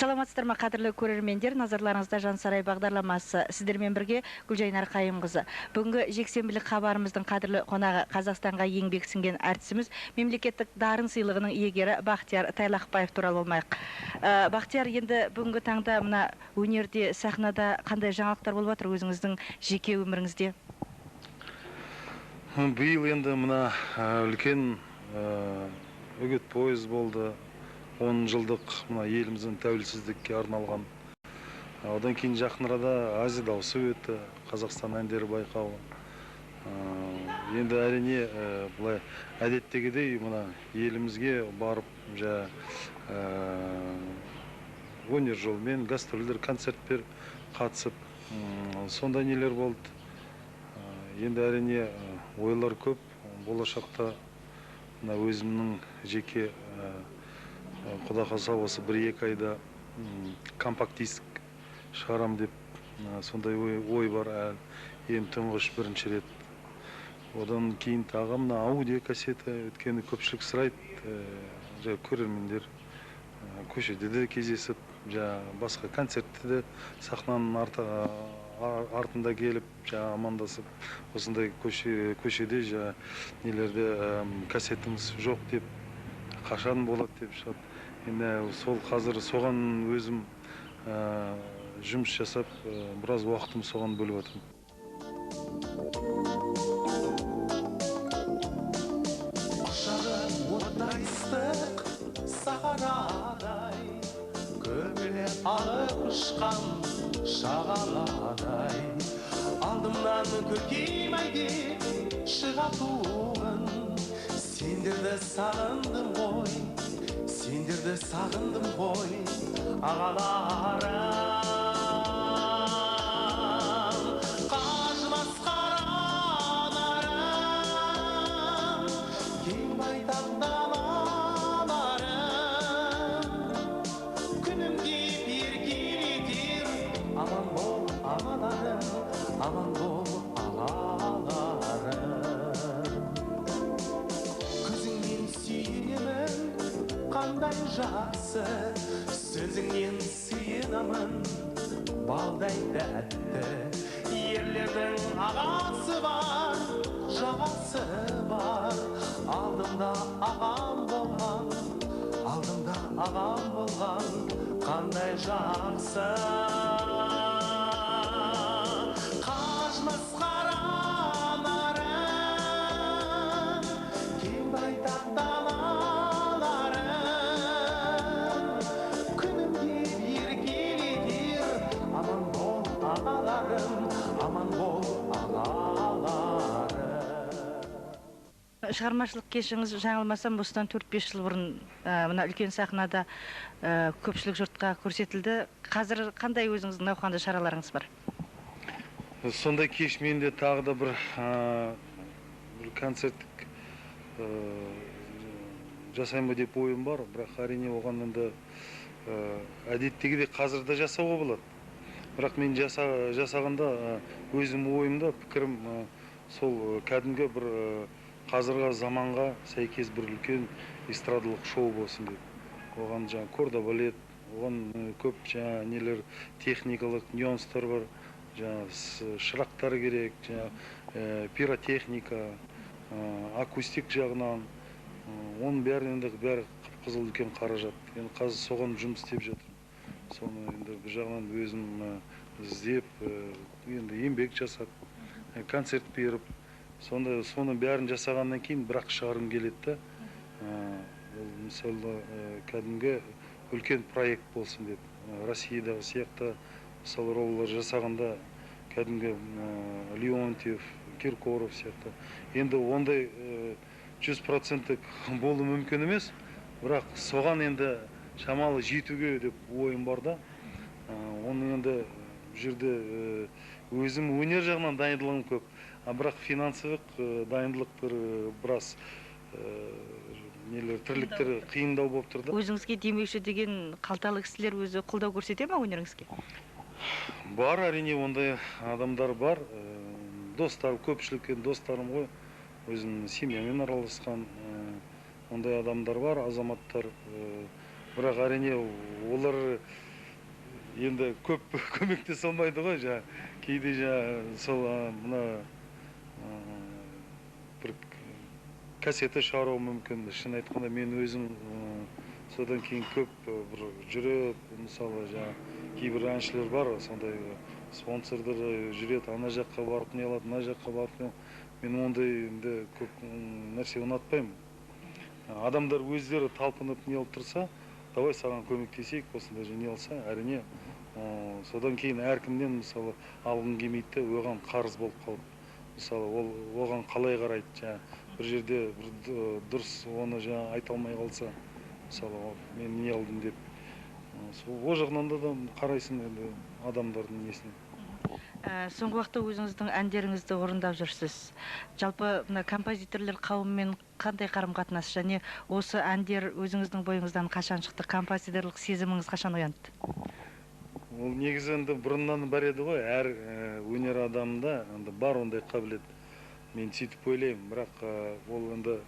Саламатсыздар ма, қадірлі көрермендер, назарларыңызда Жан Сарай бағдарламасы. Сіздермен бірге Гүлжайнар Қайымқызы. Бүгінгі жексенбілік хабарымыздың қадірлі қонағы Қазақстанға еңбек сіңген әртісіміз, мемлекеттік дарын сыйлығының иегері Бақтияр Тайлақбаев туралы болмайық. Бақтияр, енді бүгінгі таңда мына өнерде, сахнада қандай жаңалықтар болып жатыр өзіңіздің жеке өміріңізде? Биыл енді мына үлкен үгіт пойыз болды. 10 жылдық мына еліміздің тәуелсіздікке арналған. Одан кейін жақын арада Азия дауысы өтті, Қазақстан әндері байқауы. Енді әрине былай әдеттегідей мына елімізге барып өнер жолымен гастрольдер, концерттер қатысып, сондай нелер болды. Енді әрине ойлар көп. Болашақта өзімнің жеке Құда қаласа осы 1-2 айда компакт диск шығарам деп сондай ой бар. Ең тұңғыш бірінші рет. Одан кейін тағы мына аудио кассета, өткенде көпшілік сұрайды, көрермендер көшеде де кездесіп, басқа концертте де сахнаның артында келіп, амандасып, осындай көшеде нелерде кассетіңіз жоқ деп, қашан болады деп шығады. Енді сол қазір соған өзім жұмыс жасап, біраз уақытым соған бөліп жатырмын. Құшағың оттай ыстық сахарадай, көбеле алып ұшқан шағаладай, алдымнан көркем айде шыға туғын. Сендерді сағындым ғой, сендерді сағындым ғой, ағаларым. Қажымас қаранарым, кең байтақ далаларым, күнімде еркелетер, аман бол ағаларым, аман бол ағаларым. Қандай жақсы, сөзіңнен сүйенамын, балдай тәтті. Ерлердің ағасы бар, жағасы бар, алдымда ағам болған, қандай жақсы. Қажымас қаранарым, кең байтақ Шығармашылық кешіңіз жаңылмасам осыдан 4-5 жыл бұрын мына үлкен сахнада көпшілік жұртқа көрсетілді. Қазір қандай өзіңіздің науқанды шараларыңыз бар? Сондай кеш менде тағы да бір концерттік жасаймын деп ойым бар, бірақ әрине оған енді әдеттегідей қазір де жасауға болады. Бірақ мен жасағанда өзім ойымда пікірім сол кәдімгі бір қазіргі заманға сәйкес бір үлкен эстрадалық шоу болсын деп. Оған корда балет, оған көп нелер техникалық нюанстар бар, шырақтар керек, пиротехника, акустик жағынан, оның бәрі қызыл үлкен қаражат. Енді қазір соған жұмыс істеп жатырмын. Соны енді бір жағынан өзім іздеп, енді еңбек жасап, концерт беріп, соны бәрін жасағаннан кейін бірақ шығарым келеді. Мысалы, кәдімгі үлкен проект болсын деп. Россиядағы сияқты мысалы роллар жасағанда кәдімгі Леонтьев, Киркоров сияқты. Енді ондай 100% болу мүмкін емес, бірақ соған енді шамалы жетуге деп ойым бар да. Оны енді жерде өзім өнер жағынан дайындылығым көп. Бірақ финансовық дайындылық біраз тірліктер қиындау болып тұрды. Өзіңізге демеуші деген қалталы кісілер өзі қолдау көрсете ме өнеріңізге? Бар, әрине ондай адамдар бар. Достар, көпшілік достарым ғой. Өзім семьямен араласқан ондай адамдар бар, азаматтар. Бірақ әрине олар енді көп көмектесе алмайды ғой, кейде сол мына бір кассета шығаруы мүмкін. Шын айтқанда мен өзім содан кейін көп бір жүріп, мысалы кейбір әншілер бар, сондай спонсордар жүреді, ана жаққа барып не алады, мына жаққа барып не алады. Мен ондай енді көп нәрсе ұнатпаймын. Адамдар өздері талпынып не алып тұрса, давай саған көмектесейік, осындай не алса, әрине. Содан кейін әркімнен мысалы алғың келмейді, оған қарыз болып қалып. Мысалы оған қалай қарайды, бір жерде бір дұрыс оны айта алмай қалса, мысалы мен не алдым деп. О жағынан да қарайсың енді адамдардың несіне. Соңғы уақытта өзіңіздің әндеріңізді орындап жүрсіз. Жалпы мына композиторлар қауымымен қандай қарым-қатынас, және осы әндер өзіңіздің бойыңыздан қашан шықты? Композиторлық сезіміңіз қашан оянды? Ол негізі енді бұрыннан бар еді ғой, әр өнер адамында бар ондай қабілет. Мен сөйтіп ойлаймын, бірақ ол енді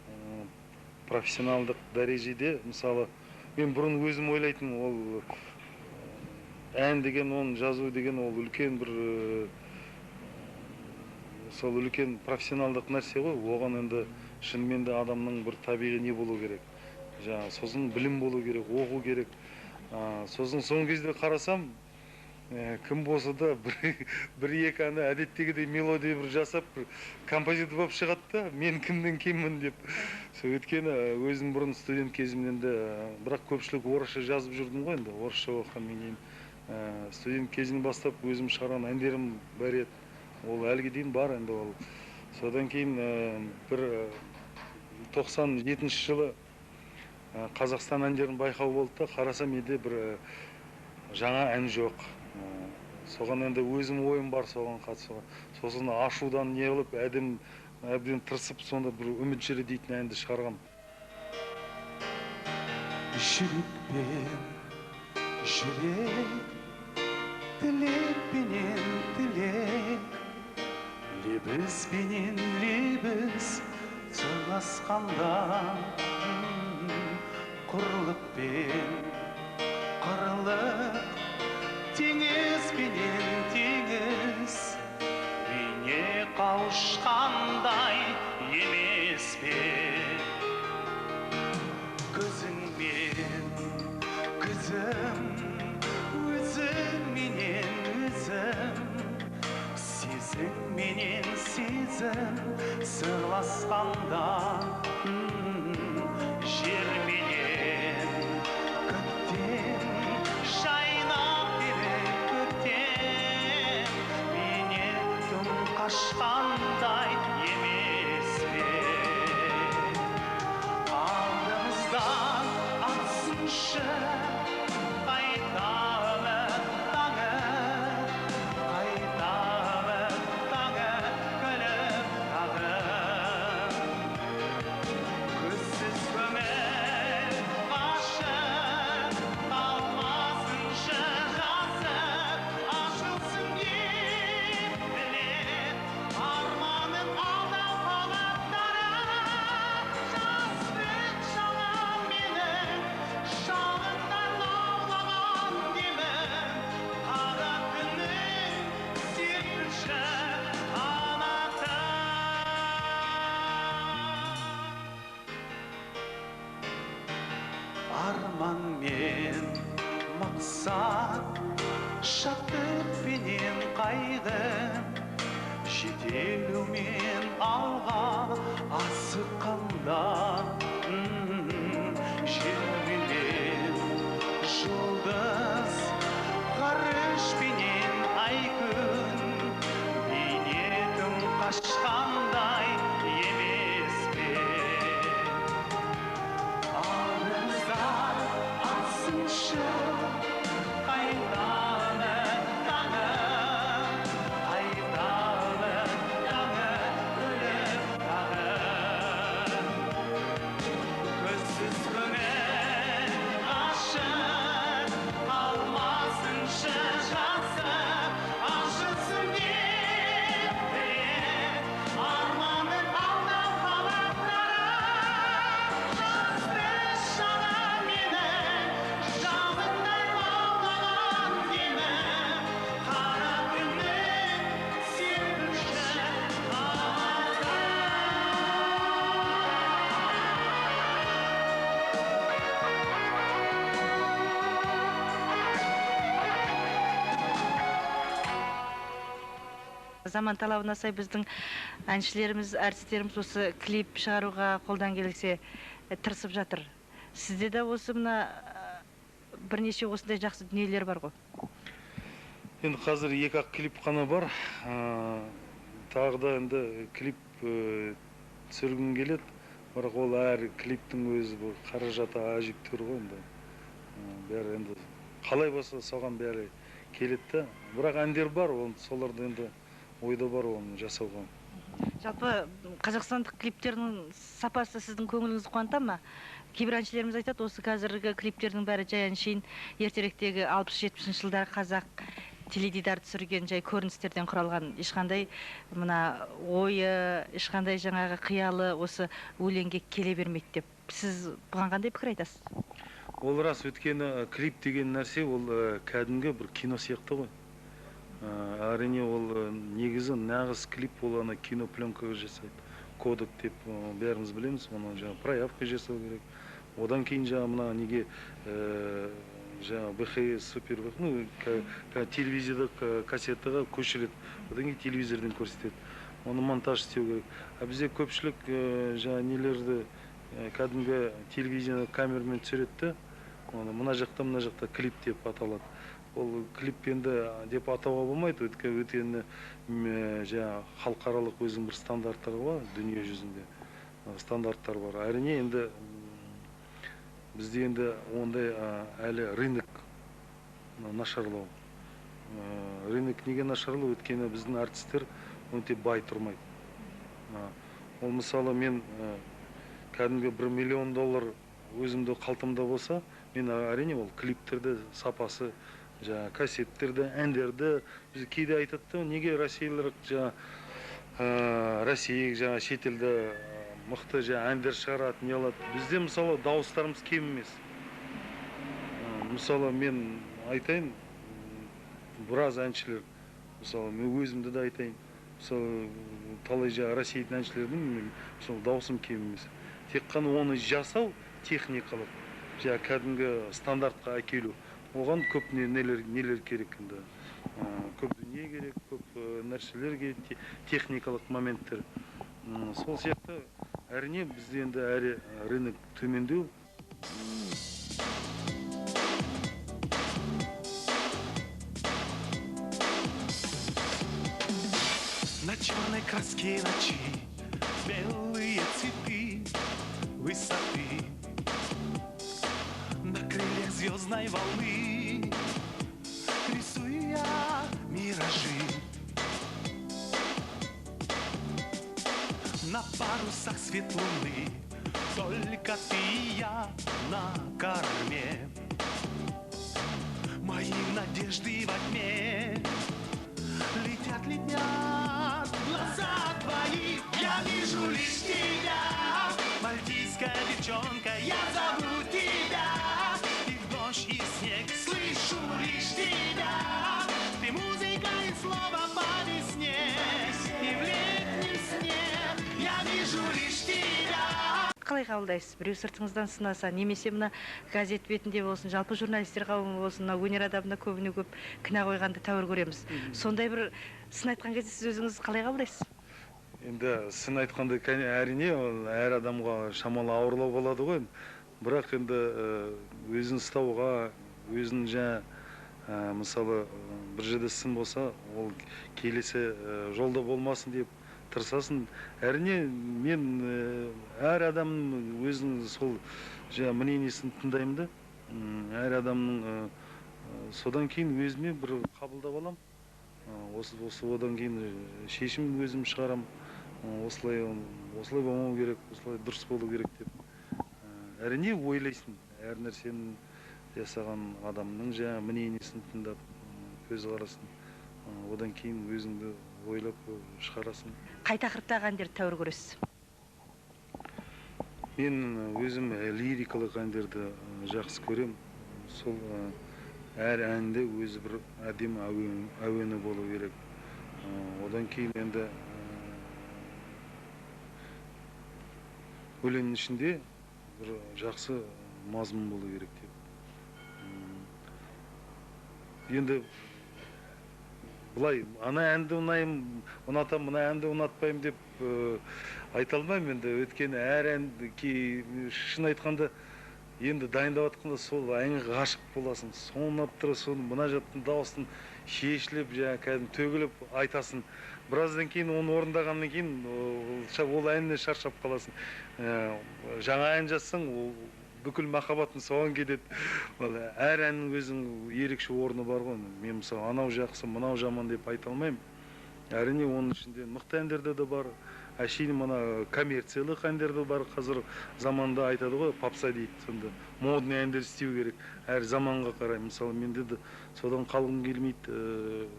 профессионалдық дәрежеде, мысалы, мен бұрын өзім ойлайтын, ол ән деген, оны жазу деген, ол үлкен бір сол үлкен профессионалдық нәрсе ғой. Оған енді шынымен де адамның бір табиғи не болу керек. Сосын білім болу керек, оқу керек. Сосын соңғы кезде қарасам, кім болса да бір-екі әні әдеттегідей мелодия бір жасап, композитор болып шығады да, мен кімнен кеммін деп. Өйткені өзім бұрын студент кезімнен де, бірақ көпшілік орысша жазып жүрдім ғой енді, орысша оқығаннан кейін. Студент кезінен бастап өзім шығарған әндерім бар еді. Ол әлге дейін бар енді ол. Содан кейін бір 97 жылы Қазақстан әндерін байқау болды да, қарасам енді бір жаңа ән жоқ. Соған енді өзім ойым бар соған қатысуға. Сосын ашудан не қылып, әбден тырысып, сонда бір үміт жыры дейтін әнді шығарғам. Жүрекпен жүрек, тілекпенен тілек, лебізбенен лебіз сырласқанда, құрлықпен құрлық, теңізбенен теңіз, бейне қауышқандай емес пе? Көзіңмен көзім, өзіңменен өзім, сезімменен сезім сырласқанда, жерменен көктем жайнап келе көктем, бейнеттің қашқандай емес пе? Алдымыздан атсыншы қайтамы таңы, қайтамы таңы күліп тағы. Көзсіз көңіл ғашық қалмасыншы жасып, ашылсын ерлер арманың алдау қанаттары. Жаспен жалам менің жалыннан аулаған демім, қара күннің серпінші қанаты. Арман мен мақсат, шаттықпенен қайғы, жетелумен алға асыққанда, жерменен жұлдыз, ғарышпенен ай күн, бейнетің қашқандай емес пе? Алдымыздан атсыншы қайтамы таңы, қайтамы таңы күліп тағы. Көзсіз көңіл ғашық қалмасыншы жасып, ашылсын ерлер Заман талабына сай біздің әншілеріміз, әртістеріміз осы клип шығаруға қолдан келсе тырысып жатыр. Сізде де осы мына бірнеше осындай жақсы дүниелер бар ғой. Енді қазір 2-ақ клип қана бар. Тағы да енді клип түсіргім келеді. Бірақ ол әр клиптің өзі бұл қаражаты әжептәуір ғой енді. Бәрі енді қалай болса соған бәрі келеді. Бірақ әндер бар, соларды енді ойда бар оны жасауға. Жалпы қазақстандық клиптердің сапасы сіздің көңіліңізді қуанта ма? Кейбір әншілеріміз айтады, осы қазіргі клиптердің бәрі жай әншейін ертеректегі 60-70 жылдары қазақ теледидар түсірген жай көріністерден құралған, ешқандай мына ойы, ешқандай жаңағы қиялы осы өлеңге келе бермейді деп. Сіз бұған қандай пікір айтасыз? Ол рас, өткені клип деген нәрсе ол кәдімгі бір кино сияқты ғой. Әрине ол негізі нағыз клип ол ана кинопленкаға жасайды. Кодек деп бәріміз білеміз, оны жаңа проявка жасау керек. Одан кейін жаңа мына неге жаңа БХС, супер, телевизияда кассетаға көшіреді. Одан кейін телевизордан көрсетеді. Оны монтаж істеу керек. Бізде көпшілік жаңа нелерді кәдімгі телевизияда камерамен түсіреді. Мына жақта клип деп аталады. Ол клип енді деп атауға болмайды, өйткені жаңа халықаралық өзінің бір стандарттары бар, дүние жүзінде стандарттар бар. Әрине енді бізде енді ондай әлі рынок нашарлау. Рынок неге нашарлау? Өйткені біздің артистер өте бай тұрмайды. Ол мысалы мен кәдімгі $1 миллион өзімді қалтымда болса, мен әрине ол клиптерді сапасы, кассеттерді, әндерді біз кейде айтады, неге россиялық Россия шетелді мықты әндер шығарады, не алады. Бізде мысалы дауыстарымыз кем емес. Мысалы мен айтайын, біраз әншілер, мысалы мен өзімді де айтайын, мысалы талай Россияның әншілердің дауысым кем емес. Тек қана оны жасау техникалық, кәдімгі стандартқа әкелу. Оған көп нелер керек енді. Көп дүние керек, көп нәрселер керек, техникалық моменттер. Сол сияқты әрине бізде енді әрі рынок төмендеу. На черной краске ночи белые цветы высоты, на крыльях звездной волны рисуя миражи, на парусах свет луны, только ты и я на корме. Мои надежды во тьме летят глаза твои. Я вижу лишь тебя, мальтийская девчонка, я зову тебя. И в дождь, и снег слышу лишь тебя. Ты музыка и слово по весне, и в летнем сне я вижу лишь тебя. Қалай қабылдайсыз? Біреу сыртыңыздан сынаса, немесе мына газет бетінде болсын, жалпы журналистер қауымы болсын, өнер адамына көбіне көп кінә қойғанды тәуір көреміз. Сондай бір сын айтқан кезде сіз өзіңіз қалай қабылдайсыз? Енді сын айтқанда әрине әр адамға шамалы ауырлау болады ғой. Бірақ енді өзін ұстауға, өзін мысалы бір жерде сын болса, ол келесі жолда болмасын деп тырысасын. Әрине мен әр адамның өзінің сол мнениесін тыңдаймын да. Әр адамның содан кейін өзіме бір қабылдап алам. Осы одан кейін шешім өзім шығарам. Осылай болмау керек, осылай дұрыс болу керек деп. Әрине ойлайсың, әр нәрсені жасаған адамның мнениесін тыңдап, көзқарасын. Одан кейін өзіңді ойлап шығарасың. Қай тақырыптағы әндерді тәуір көресіз? Мен өзім лирикалық әндерді жақсы көрем. Сол әр әнде өзі бір әдемі әуені болу керек. Одан кейін енді өлеңнің ішінде бір жақсы мазмұн болу керек деп. Енді былай ана әнді ұнатамын, мына әнді ұнатпаймын деп айта алмаймын енді. Өйткені әр әнді шын айтқанда енді дайындап жатқанда сол әнге ғашық боласың. Соны ұнап тұр, соны мына жақтың дауысын шешіліп, кәдімгі төгіліп айтасың. Біраздан кейін оны орындағаннан кейін ол әніне шаршап қаласың. Жаңа ән жазсаң, бүкіл махаббатың соған кетеді. Әр әннің өзінің ерекше орны бар ғой. Мен мысалы анау жақсы, мынау жаман деп айта алмаймын. Әрине оның ішінде мықты әндерде де бар. Әшейін мына коммерциялық әндер де бар. Қазір заманда айтады ғой, попса дейді. Сонда модный әндер істеу керек. Әр заманға қарай. Мысалы менде де содан қалғым келмейді.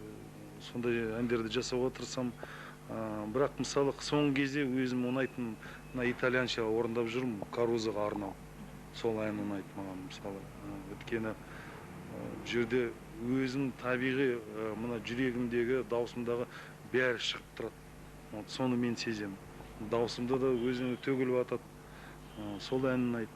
Сондай әндерді жасауға тырысам. Бірақ мысалы соңғы кезде өзім ұнайтын итальянша орындап жүрмін, Карузаға арнау. Сол ән ұнайды маған мысалы. Өйткені жерде өзім табиғи мына жүрегімдегі, даусымдағы бәрі шығып тұрады. Соны мен сеземін. Даусымда да өзіне төгіліп атады. Сол ән ұнайды.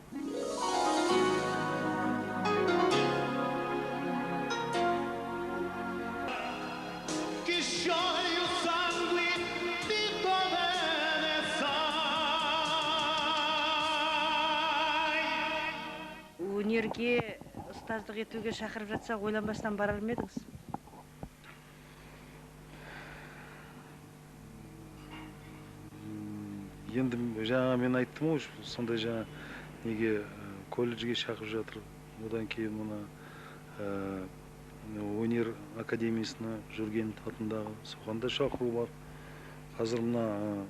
Өнерге ұстаздық етуге шақырып жатса, ойланбастан барар ма едіңіз? Енді жаңа мен айттым ғой, сондай жаңа неге колледжге шақырып жатыр. Одан кейін мұна өнер академиясына жүрген атындағы соғанда шақыру бар. Қазір мұна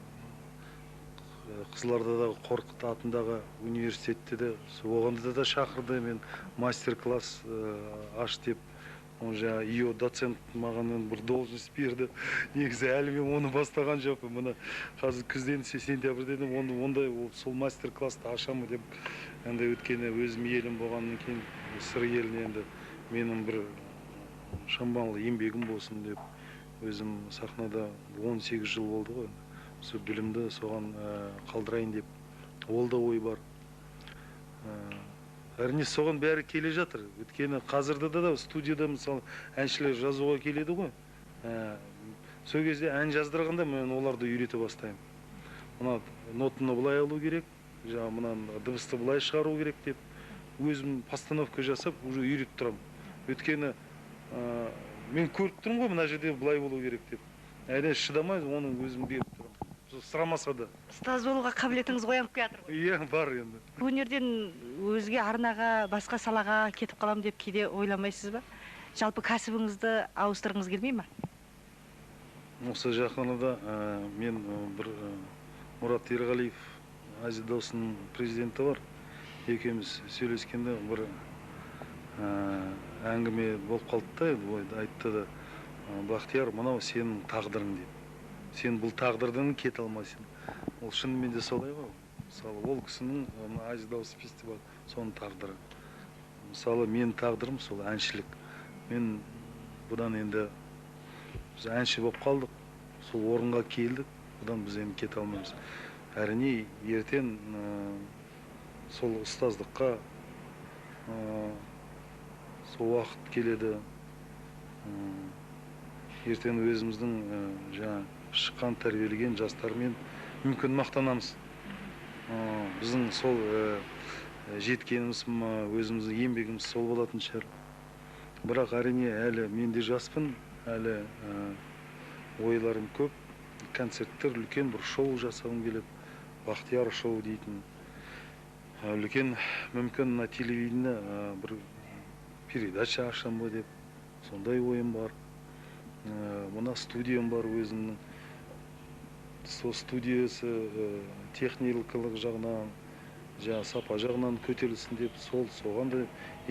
Қызылордадағы Қорқыт атындағы университетте де оғанда да шақырды. Мен мастер-класс аш деп, жаңа ИО доцент маған бір должность берді. Негізі әлі мен оны бастаған жоқпын. Мына қазір күзден сентябрьден ондай сол мастер-классты ашамын деп. Енді өткені өзім елім болғаннан кейін сыр еліне енді менің бір шамалы еңбегім болсын деп өзім сахнада 18 жыл болды ғой. Сол білімді соған қалдырайын деп. Ол да ой бар. Әрине соған бәрі келе жатыр. Өткені қазірде да студияда мысалы әншілер жазуға келеді ғой. Сол кезде ән жаздырғанда мен оларды үйрете бастаймын. Мына нотаны былай алу керек, мына дыбысты былай шығару керек деп өзім постановка жасап уже үйретіп тұрамын. Өткені мен көріп тұрмын ғой, мына жерде былай болу керек деп. Әне шыдамай оның өзім беріп тұрамын. Сұрамаса да. Ұстаз болуға қабілетіңіз оянып келатыр ғой. Иә, бар енді. Өнерден өзге арнаға, басқа салаға кетіп қалам деп кейде ойламайсыз ба? Жалпы кәсібіңізді ауыстырғыңыз келмей ма? Осы жақынада мен бір Мұрат Ерғалиев, Азидосының президенті бар. Екеуміз сөйлескенде бір әңгіме болып қалды да, айтты да, Бақтияр, мынау сенің тағдырың деп. Сен бұл тағдырдан кете алмайсың. Ол шынымен де солай ғой. Мысалы, ол кісінің Азидос фестиваль соның тағдыры. Мысалы, менің тағдырым сол әншілік. Мен бұдан енді біз әнші болып қалдық. Сол орынға келдік. Бұдан біз енді кете алмаймыз. Әрине, ертең сол ұстаздыққа сол уақыт келеді. Ертең өзіміздің жаңа шыққан тәрбиелеген жастармен мүмкін мақтанамыз. Біздің сол жеткеніміз, өзіміздің еңбегіміз сол болатын шығар. Бірақ әрине әлі мен де жаспын, әлі ойларым көп. Концерттер, үлкен бір шоу жасағым келеді. Бақтияр шоу дейтін. Үлкен мүмкін на телевидение бір передача ашам ба деп. Сондай ойым бар. Мына студиям бар өзімнің. Сол студиясы техникалық жағынан, сапа жағынан көтерілсін деп, соған да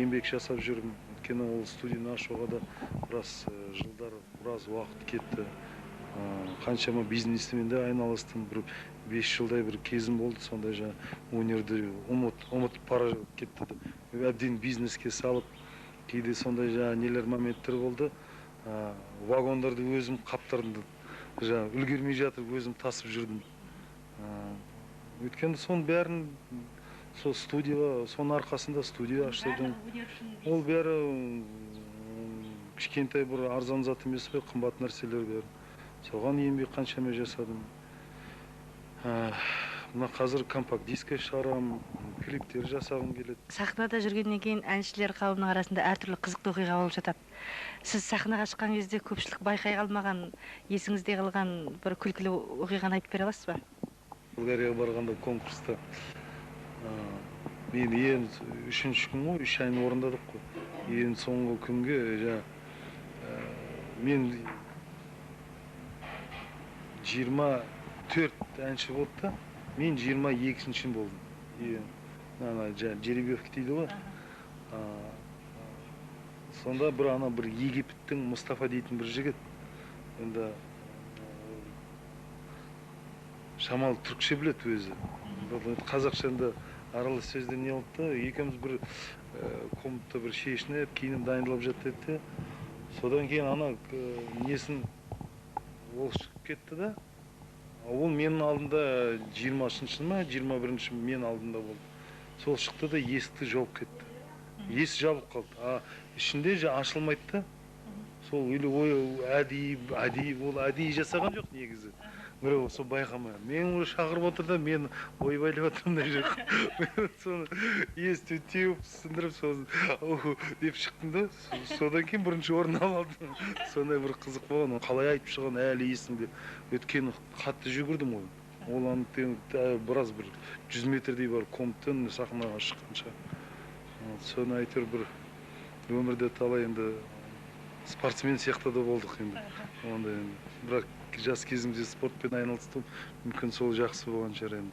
еңбек жасап жүрмін. Өйткені ол студияны ашуға да біраз жылдар, біраз уақыт кетті. Қаншама бизнесмен де айналыстым. 5 жылдай бір кезім болды, сондай өнерді ұмытып бара кетті. Әбден бизнеске салып, кейде сондай нелер моменттер болды. Вагондарды өзім қаптырдым. Үлгермей жатыр, өзім тасып жүрдім. Өйткені соның бәрін сол студияға, соның арқасында студия аштырдым. Ол бәрі кішкентай бір арзан зат емес қой, қымбат нәрселер бәрі. Соған еңбек қаншама жасадым. Мына қазір компакт диск шығарамын, клиптер жасағым келеді. Сахнада жүргеннен кейін әншілер қауымның арасында әртүрлі қызықты оқиға болып жатады. Сіз сахнаға шыққан кезде көпшілік байқай қалмаған, есіңізде қалған бір күлкілі оқиғаны айтып бере аласыз ба? Болгарияға барғанда конкурста мен ең үшінші күн ғой, 3 айын орындадық қой. Ең соңғы күнге мен 24 әнші болды да, мен 22-ші болдым. Жеребьевка дейді ғой. Сонда бір Египеттің Мұстафа дейтін бір жігіт. Енді шамалы түркше біледі өзі. Қазақша енді аралы сөзден не oldu да, екеуміз бір комнатта бір шешініп, киініп дайындалып жатты еді. Содан кейін ана несін ол шығып кетті да. Ол менің алдымда 20-ші ма, 21-ші мен алдымда болды. Сол шықты да есікті жауып кетті. Есік жабылып қалды. Ішінде ашылмайды да. Сол әдейі жасаған жоқ негізі. Бірақ сол байқамай. Мен уже шақырып отыр да, мен ойбайлап отырмын да жоқ. Соны есікті теуіп, сындырып, сосын деп шықтым да. Содан кейін бірінші орын алдым. Сондай бір қызық болған. Қалай айтып шығған әлі есімде. Өткені қатты жүгірдім ғой. Ол анықтен біраз бір 100 метрдей бар комнаттан сахнаға шыққанша. Соны айтыр бір өмірде талай енді спортсмен сияқты да болдық енді. Онда енді. Бірақ жас кезімде спортпен айналыстым. Мүмкін сол жақсы болған шығар енді.